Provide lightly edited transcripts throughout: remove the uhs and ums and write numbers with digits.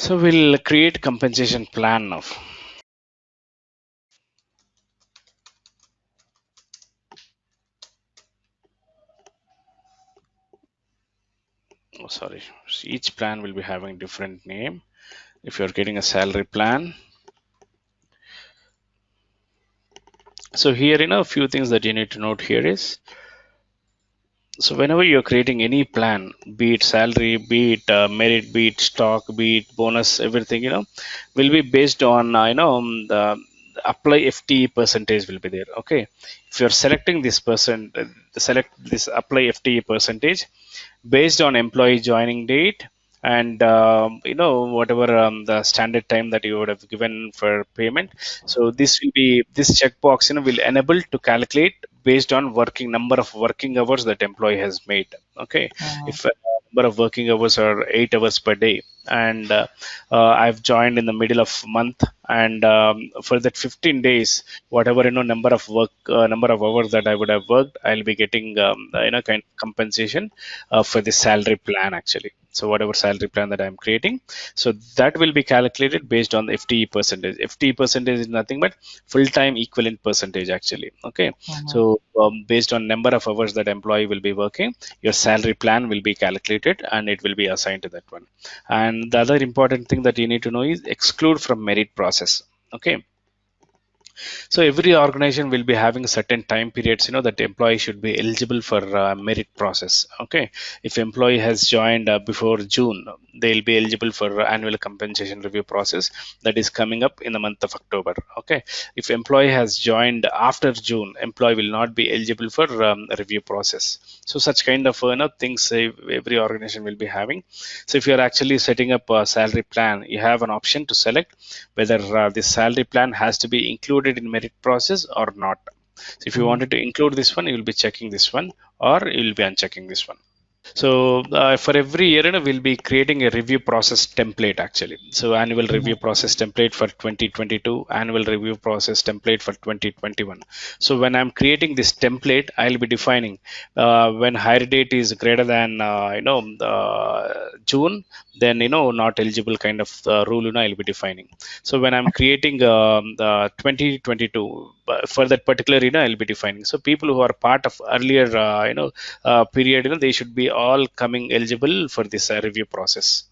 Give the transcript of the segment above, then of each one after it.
So we'll create compensation plan now. Oh, sorry. So each plan will be having different name. If you're getting a salary plan, so here a few things that you need to note here is, so whenever you're creating any plan, be it salary, be it merit, be it stock, be it bonus, everything will be based on the apply FTE percentage will be there. Okay, if you're selecting this person, select this apply FTE percentage based on employee joining date and whatever the standard time that you would have given for payment. So this will be, this checkbox will enable to calculate based on working number of working hours that employee has made. Okay, Mhm. if number of working hours are 8 hours per day, and I've joined in the middle of month, and for that 15 days, whatever number of work number of hours that I would have worked, I'll be getting kind of compensation for the salary plan actually. So whatever salary plan that I'm creating, so that will be calculated based on the FTE percentage. FTE percentage is nothing but full-time equivalent percentage actually. Okay, Mhm. so based on number of hours that employee will be working, your salary plan will be calculated and it will be assigned to that one. And the other important thing that you need to know is exclude from merit process. Okay, so every organization will be having certain time periods, that employee should be eligible for merit process. Okay, if employee has joined before June, they'll be eligible for annual compensation review process that is coming up in the month of October. Okay, if employee has joined after June, employee will not be eligible for review process. So such kind of things every organization will be having. So if you're actually setting up a salary plan, you have an option to select whether this salary plan has to be included in merit process or not. So if you Mhm. wanted to include this one, you will be checking this one, or you will be unchecking this one. So for every year, we'll be creating a review process template actually. So annual Mhm. review process template for 2022, annual review process template for 2021. So when I'm creating this template, I'll be defining when hire date is greater than June, then not eligible kind of rule I'll be defining. So when I'm creating the 2022 for that particular I'll be defining. So people who are part of earlier period, they should be all coming eligible for this review process.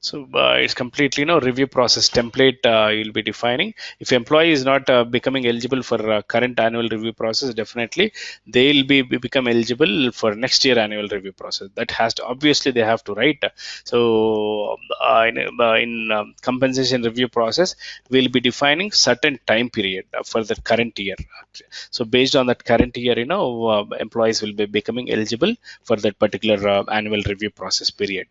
So it's completely review process template you'll be defining. If employee is not becoming eligible for current annual review process, definitely they'll become eligible for next year annual review process. That has to, obviously they have to write. So in compensation review process, we'll be defining certain time period for the current year. So based on that current year, employees will be becoming eligible for that particular annual review process period.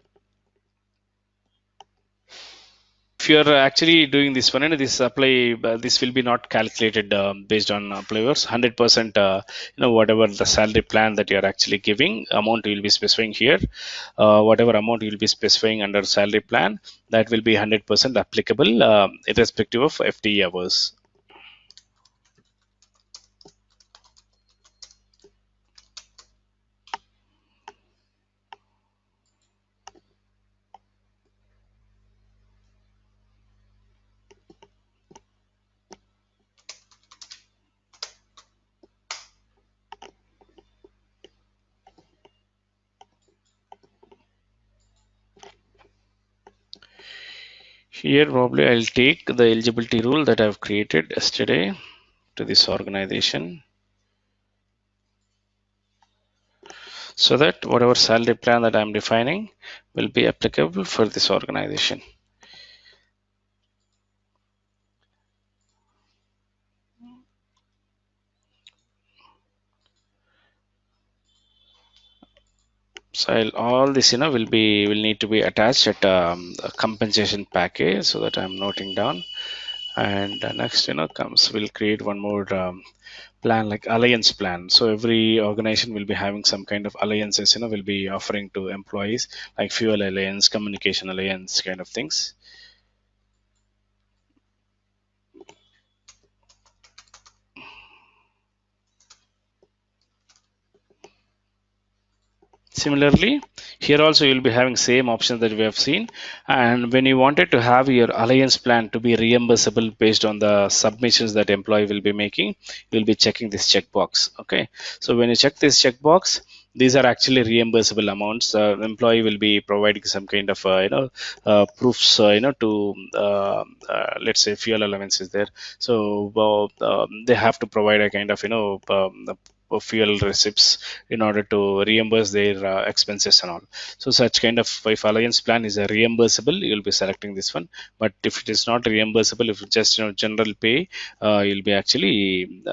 If you're actually doing this one, and this apply, this will be not calculated based on employers 100%. Whatever the salary plan that you're actually giving, amount you will be specifying here, whatever amount you will be specifying under salary plan, that will be 100% applicable irrespective of FTE hours. Here probably I'll take the eligibility rule that I've created yesterday to this organization, so that whatever salary plan that I'm defining will be applicable for this organization. So all this will need to be attached at a compensation package, so that I'm noting down. And next comes, we'll create one more plan like alliance plan. So every organization will be having some kind of alliances, will be offering to employees, like fuel alliance, communication alliance kind of things. Similarly, here also you'll be having same options that we have seen. And when you wanted to have your alliance plan to be reimbursable based on the submissions that employee will be making, you'll be checking this checkbox. Okay. So when you check this checkbox, these are actually reimbursable amounts. Employee will be providing some kind of proofs, to let's say fuel allowance is there. So they have to provide a kind of fuel receipts in order to reimburse their expenses and all. So such kind of, if alliance plan is a reimbursable, you'll be selecting this one. But if it is not reimbursable, if it's just general pay, you'll be actually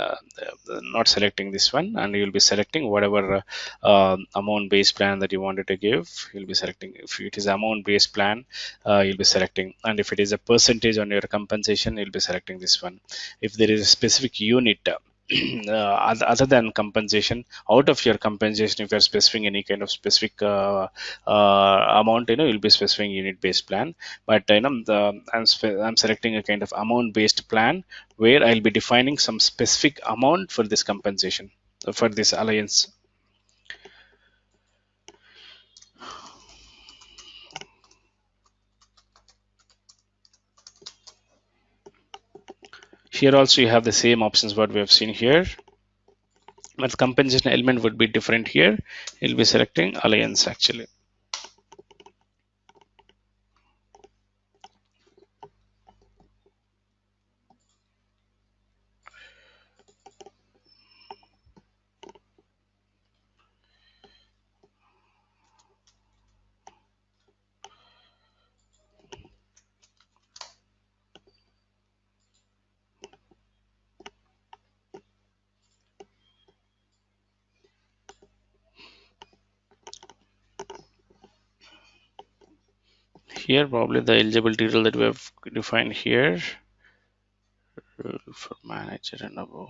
not selecting this one, and you'll be selecting whatever amount based plan that you wanted to give. You'll be selecting. If it is amount based plan, you'll be selecting, and if it is a percentage on your compensation, you'll be selecting this one. If there is a specific unit other than compensation, out of your compensation, if you're specifying any kind of specific amount, you'll be specifying unit based plan. But I'm selecting a kind of amount based plan where I'll be defining some specific amount for this compensation, for this alliance. Here also you have the same options what we have seen here, but compensation element would be different here. You'll be selecting alliance actually. Here probably the eligibility rule that we have defined here, rule for manager and above.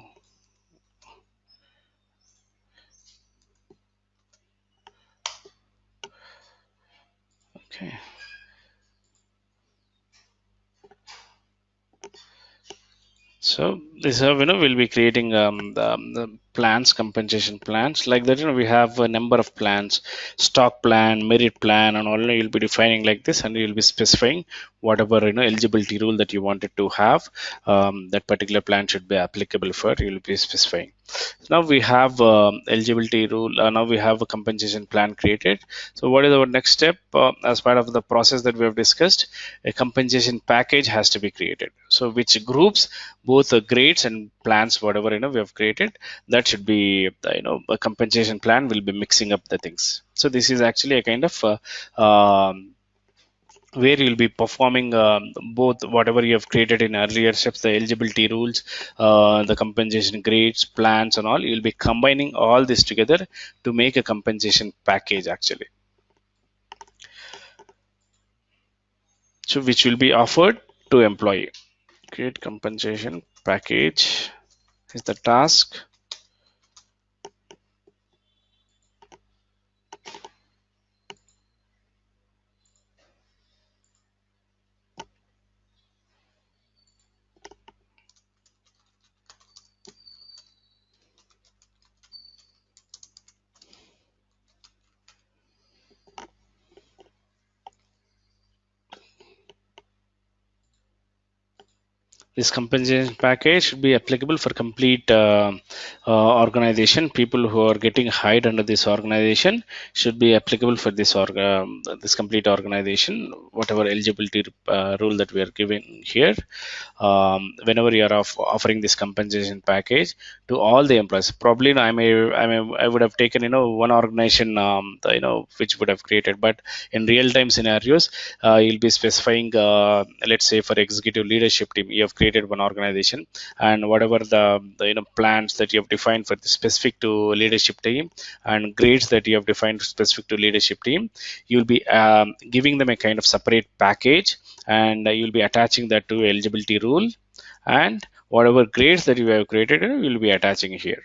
Okay. So this we'll be creating the plans, compensation plans like that. We have a number of plans, stock plan, merit plan, and all. You'll be defining like this, and you'll be specifying whatever eligibility rule that you wanted to have. That particular plan should be applicable for. You'll be specifying. Now we have eligibility rule. Now we have a compensation plan created. So what is our next step? As part of the process that we have discussed, a compensation package has to be created. So which groups both the grades and plans, whatever we have created, that should be a compensation plan will be mixing up the things. So this is actually a kind of where you'll be performing both whatever you have created in earlier steps, the eligibility rules, the compensation grades, plans, and all. You'll be combining all this together to make a compensation package actually. So which will be offered to employee. Create compensation package is the task. This compensation package should be applicable for complete organization. People who are getting hired under this organization should be applicable for this complete organization, whatever eligibility rule that we are giving here. Whenever you are offering this compensation package to all the employees, probably I would have taken one organization, which would have created, but in real time scenarios, you'll be specifying, let's say for executive leadership team, you have created one organization, and whatever the plans that you have defined for the specific to leadership team, and grades that you have defined specific to leadership team, you'll be giving them a kind of separate package, and you'll be attaching that to eligibility rule, and whatever grades that you have created, you'll be attaching here.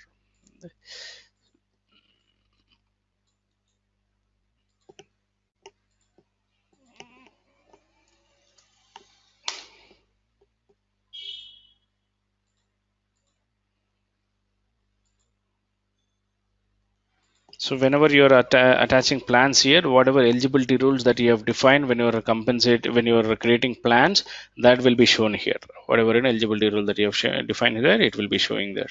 So whenever you're attaching plans here, whatever eligibility rules that you have defined when you're when you're creating plans, that will be shown here. Whatever an eligibility rule that you have defined here, it will be showing there.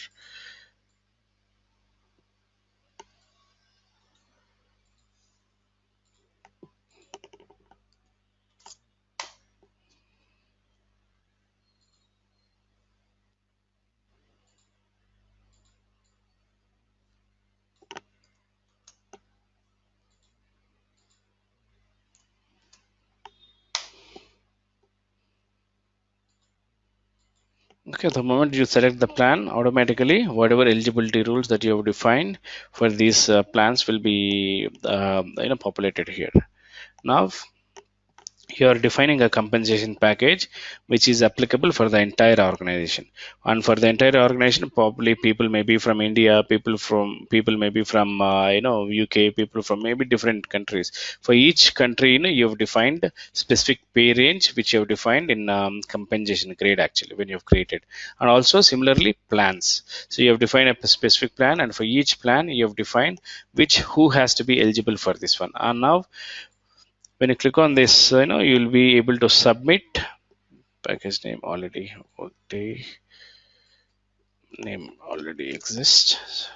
Okay, the moment you select the plan, automatically whatever eligibility rules that you have defined for these plans will be populated here. Now you are defining a compensation package which is applicable for the entire organization, and for the entire organization probably people may be from India, people may be from UK, people from maybe different countries. For each country, you have defined specific pay range which you have defined in compensation grade actually when you have created, and also similarly plans. So you have defined a specific plan, and for each plan you have defined which who has to be eligible for this one. And now when you click on this, you'll be able to submit. Package name already, Workday name already exists.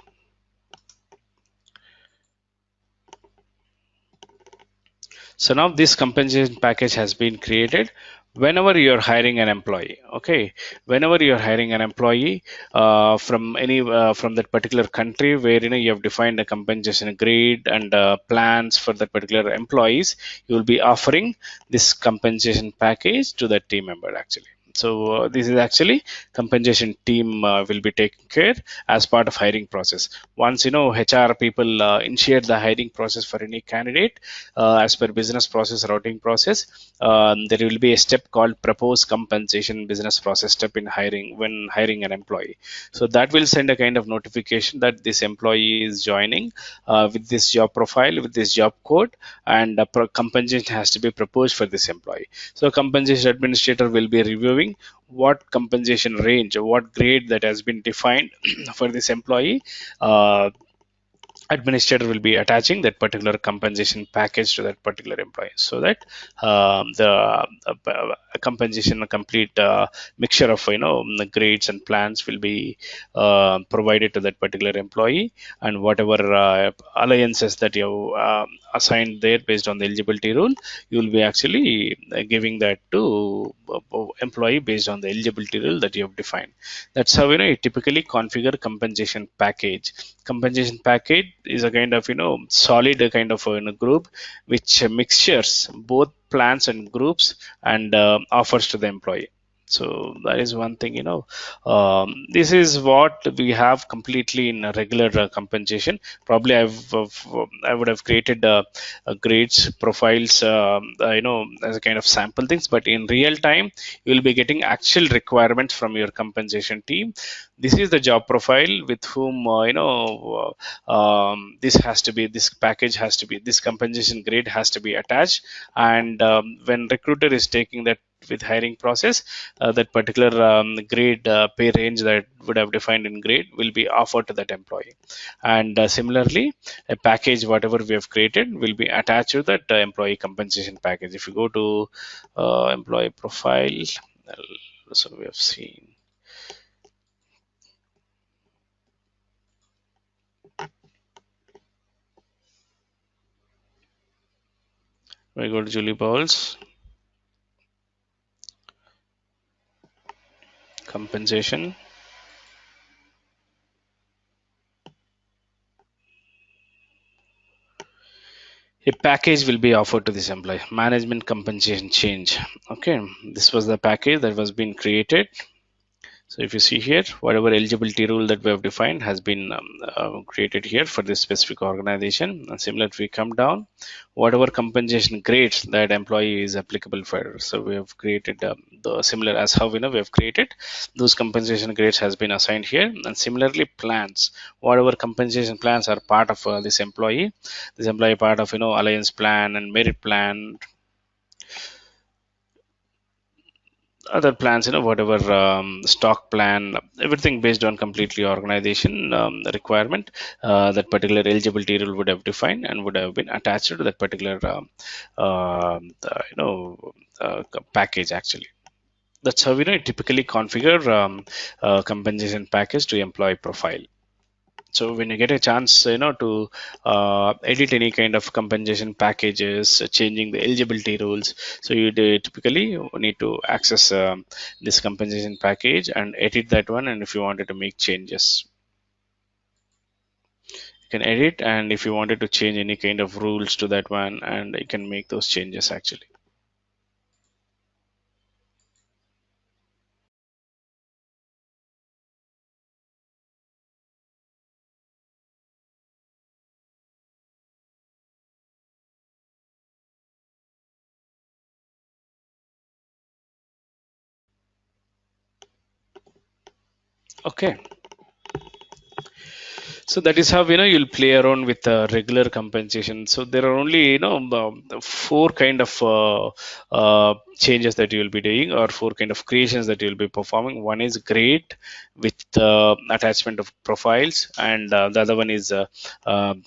So now this compensation package has been created whenever you're hiring an employee. Okay, whenever you're hiring an employee from any from that particular country where you have defined a compensation grade and plans for that particular employees, you will be offering this compensation package to that team member actually. So this is actually compensation team will be taking care as part of hiring process. Once HR people initiate the hiring process for any candidate, as per business process routing process, there will be a step called proposed compensation business process step in hiring when hiring an employee. So that will send a kind of notification that this employee is joining with this job profile, with this job code, and compensation has to be proposed for this employee. So compensation administrator will be reviewing what compensation range or what grade that has been defined for this employee. Administrator will be attaching that particular compensation package to that particular employee, so that the compensation, a complete mixture of the grades and plans will be provided to that particular employee, and whatever alliances that you assigned there based on the eligibility rule, you will be actually giving that to employee based on the eligibility rule that you have defined. That's how you typically configure compensation package. Compensation package is a kind of solid kind of group which mixtures both plans and groups and offers to the employee. So that is one thing. This is what we have completely in a regular compensation. Probably I would have created grades profiles as a kind of sample things, but in real time you will be getting actual requirements from your compensation team. This is the job profile with whom this package has to be, this compensation grade has to be attached, and when recruiter is taking that with hiring process, that particular grade pay range that would have defined in grade will be offered to that employee. And similarly, a package whatever we have created will be attached to that employee compensation package. If you go to employee profile, so we have seen, we go to Julie Bowles compensation. A package will be offered to this employee, management compensation change. Okay, this was the package that was being created. So if you see here, whatever eligibility rule that we have defined has been created here for this specific organization. And similar, if we come down, whatever compensation grades that employee is applicable for. So we have created the similar as how we have created those compensation grades has been assigned here. And similarly, plans, whatever compensation plans are part of this employee part of alliance plan and merit plan. other plans, whatever stock plan, everything based on completely organization requirement, that particular eligibility rule would have defined and would have been attached to that particular package actually. That's how typically configure compensation package to employee profile. So when you get a chance, to edit any kind of compensation packages, changing the eligibility rules, so you typically need to access this compensation package and edit that one. And if you wanted to make changes, you can edit. And if you wanted to change any kind of rules to that one, and you can make those changes actually. Okay. So that is how you'll play around with regular compensation. So there are only four kind of changes that you will be doing, or four kind of creations that you will be performing. One is grade with attachment of profiles, and the other one is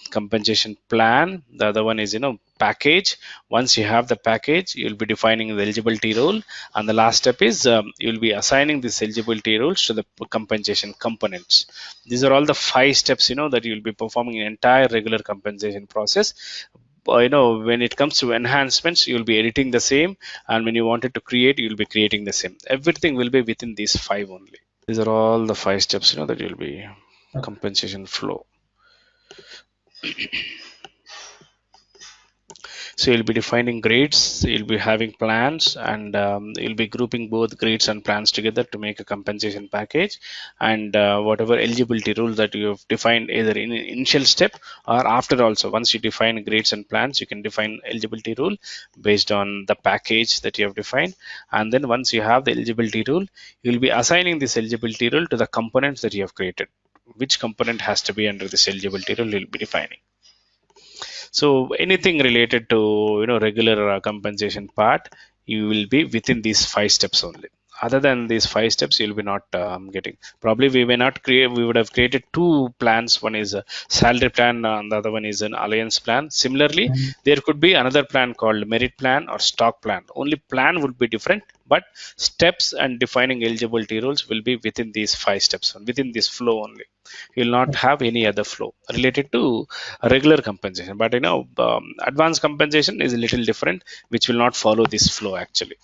compensation plan. The other one is package. Once you have the package, you'll be defining the eligibility role, and the last step is you'll be assigning this eligibility rules to the compensation components. These are all the five steps that you'll be performing in entire regular compensation process. When it comes to enhancements, you'll be editing the same, and when you wanted to create, you'll be creating the same. Everything will be within these five only. These are all the five steps that you'll be compensation flow. So you'll be defining grades, you'll be having plans, and you'll be grouping both grades and plans together to make a compensation package. And whatever eligibility rules that you have defined, either in an initial step or after, also once you define grades and plans, you can define eligibility rule based on the package that you have defined. And then once you have the eligibility rule, you'll be assigning this eligibility rule to the components that you have created. Which component has to be under this eligibility rule, you'll be defining. So anything related to regular compensation part, you will be within these five steps only. Other than these five steps, you'll be not getting. Probably we may not create. We would have created two plans. One is a salary plan, and the other one is an alliance plan. Similarly, there could be another plan called merit plan or stock plan. Only plan would be different, but steps and defining eligibility rules will be within these five steps, within this flow only. You will not have any other flow related to regular compensation. But advanced compensation is a little different, which will not follow this flow actually.